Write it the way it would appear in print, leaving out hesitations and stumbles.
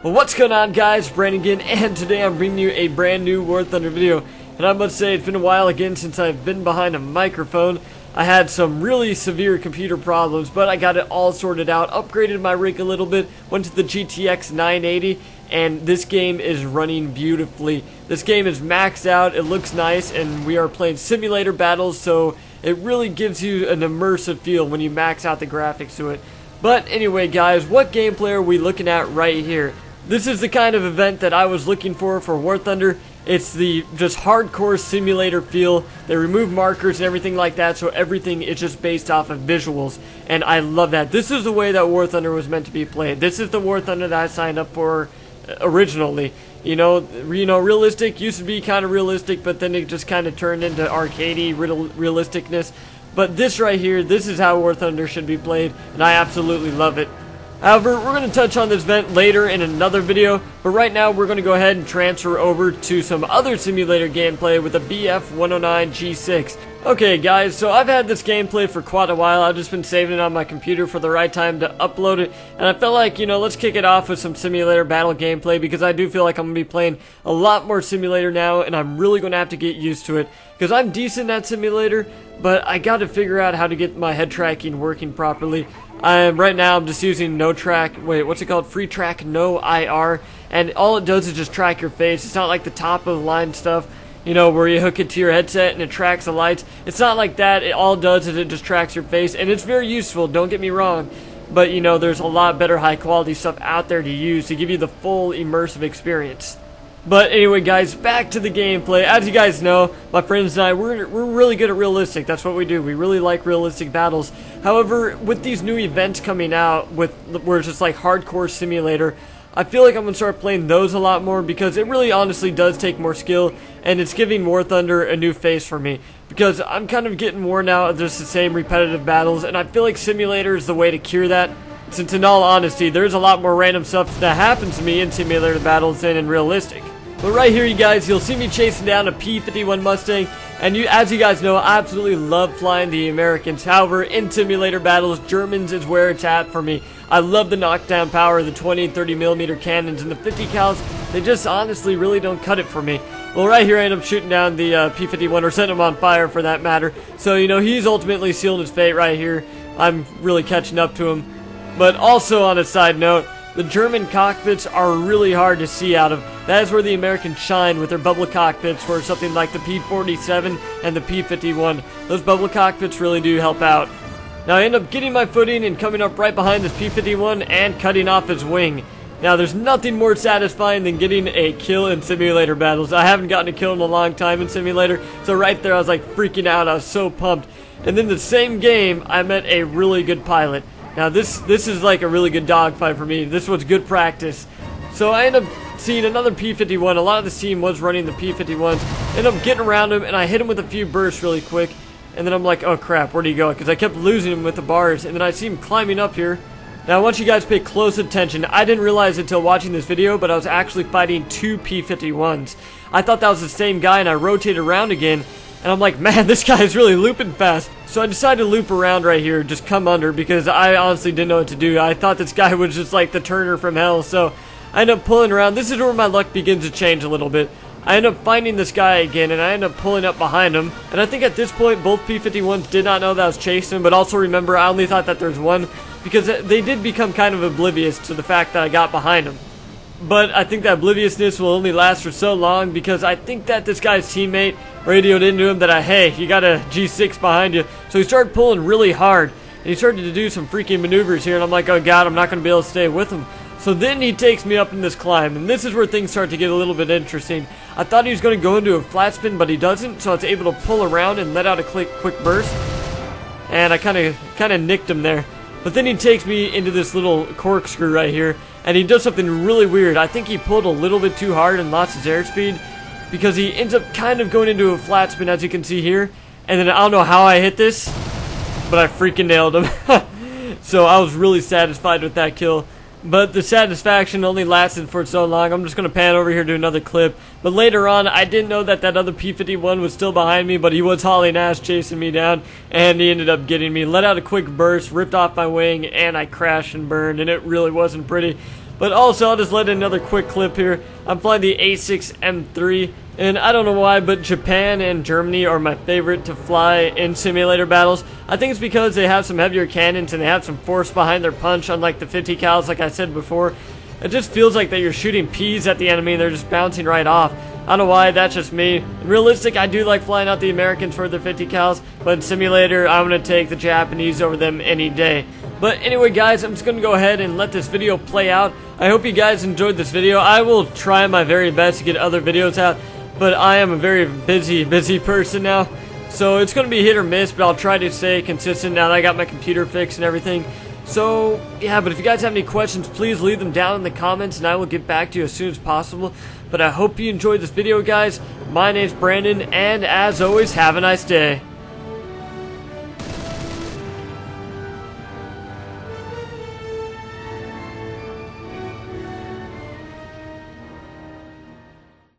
Well, what's going on, guys? Brandon again, and today I'm bringing you a brand new War Thunder video. And I must say, it's been a while again since I've been behind a microphone. I had some really severe computer problems, but I got it all sorted out, upgraded my rig a little bit, went to the GTX 980, and this game is running beautifully. This game is maxed out, it looks nice, and we are playing simulator battles, so it really gives you an immersive feel when you max out the graphics to it. But anyway, guys, what gameplay are we looking at right here? This is the kind of event that I was looking for War Thunder. It's the just hardcore simulator feel. They remove markers and everything like that, so everything is just based off of visuals. And I love that. This is the way that War Thunder was meant to be played. This is the War Thunder that I signed up for originally. You know, realistic used to be kind of realistic, but then it just kind of turned into arcadey realisticness. But this right here, this is how War Thunder should be played, and I absolutely love it. However, we're going to touch on this event later in another video, but right now we're going to go ahead and transfer over to some other simulator gameplay with the Bf-109G-6. Okay guys, so I've had this gameplay for quite a while. I've just been saving it on my computer for the right time to upload it, and I felt like, let's kick it off with some simulator battle gameplay, because I do feel like I'm going to be playing a lot more simulator now, and I'm really going to have to get used to it, because I'm decent at simulator, but I got to figure out how to get my head tracking working properly. Right now I'm just using free track no IR, and all it does is just track your face. It's not like the top of the line stuff, where you hook it to your headset and it tracks the lights. It's not like that. All it does is it just tracks your face, and it's very useful, don't get me wrong, but there's a lot better high quality stuff out there to use to give you the full immersive experience. But anyway, guys, back to the gameplay. As you guys know, my friends and I, we're really good at realistic. That's what we do. We really like realistic battles. However, with these new events coming out, where it's just like hardcore simulator, I feel like I'm going to start playing those a lot more, because it really honestly does take more skill, and it's giving War Thunder a new face for me. Because I'm kind of getting worn out of just the same repetitive battles, and I feel like simulator is the way to cure that. Since in all honesty, there's a lot more random stuff that happens to me in simulator battles than in realistic. But right here, you guys, you'll see me chasing down a P-51 Mustang, and as you guys know, I absolutely love flying the Americans. However, in simulator battles, Germans is where it's at for me. I love the knockdown power of the 20 and 30 millimeter cannons, and the 50 cals, they just honestly really don't cut it for me. Well, right here I end up shooting down the P-51, or setting him on fire for that matter. So, he's ultimately sealing his fate right here. I'm really catching up to him. But also, on a side note, the German cockpits are really hard to see out of. That is where the Americans shine with their bubble cockpits for something like the P-47 and the P-51. Those bubble cockpits really do help out. Now I end up getting my footing and coming up right behind this P-51 and cutting off his wing. Now there's nothing more satisfying than getting a kill in simulator battles. I haven't gotten a kill in a long time in simulator, so right there I was like freaking out. I was so pumped. And then the same game I met a really good pilot. Now this is like a really good dogfight for me. This was good practice. So I end up seeing another P-51. A lot of the team was running the P-51s. End up getting around him, and I hit him with a few bursts really quick. And then I'm like, oh crap, where'd he go? Because I kept losing him with the bars. And then I see him climbing up here. Now I want you guys to pay close attention. I didn't realize it until watching this video, but I was actually fighting two P-51s. I thought that was the same guy, and I rotated around again. And I'm like, man, this guy is really looping fast. So I decided to loop around right here, just come under, because I honestly didn't know what to do. I thought this guy was just like the Turner from hell, so I end up pulling around. This is where my luck begins to change a little bit. I end up finding this guy again, and I end up pulling up behind him. And I think at this point, both P-51s did not know that I was chasing him, but also remember, I only thought that there's one, because they did become kind of oblivious to the fact that I got behind him. But I think that obliviousness will only last for so long, because I think that this guy's teammate radioed into him that hey, you got a G6 behind you. So he started pulling really hard, and he started to do some freaking maneuvers here, and I'm like, oh god, I'm not going to be able to stay with him. So then he takes me up in this climb, and this is where things start to get a little bit interesting. I thought he was going to go into a flat spin, but he doesn't, so I was able to pull around and let out a quick burst. And I kind of nicked him there. But then he takes me into this little corkscrew right here, and he does something really weird. I think he pulled a little bit too hard and lost his airspeed, because he ends up kind of going into a flat spin, as you can see here. And then I don't know how I hit this, but I freaking nailed him. So I was really satisfied with that kill. But the satisfaction only lasted for so long. I'm just going to pan over here to another clip. But later on, I didn't know that that other P-51 was still behind me, but he was hauling ass chasing me down, and he ended up getting me. Let out a quick burst, ripped off my wing, and I crashed and burned, and it really wasn't pretty. But also, I'll just let in another quick clip here. I'm flying the A6M3, and I don't know why, but Japan and Germany are my favorite to fly in simulator battles. I think it's because they have some heavier cannons and they have some force behind their punch, unlike the 50 cals, like I said before. It just feels like that you're shooting peas at the enemy and they're just bouncing right off. I don't know why, that's just me. In realistic, I do like flying out the Americans for their 50 cals, but in simulator, I'm going to take the Japanese over them any day. But anyway, guys, I'm just going to go ahead and let this video play out. I hope you guys enjoyed this video. I will try my very best to get other videos out, but I am a very busy person now. So it's going to be hit or miss, but I'll try to stay consistent now that I got my computer fixed and everything. So, yeah, but if you guys have any questions, please leave them down in the comments and I will get back to you as soon as possible. But I hope you enjoyed this video, guys. My name's Brandon, and as always, have a nice day.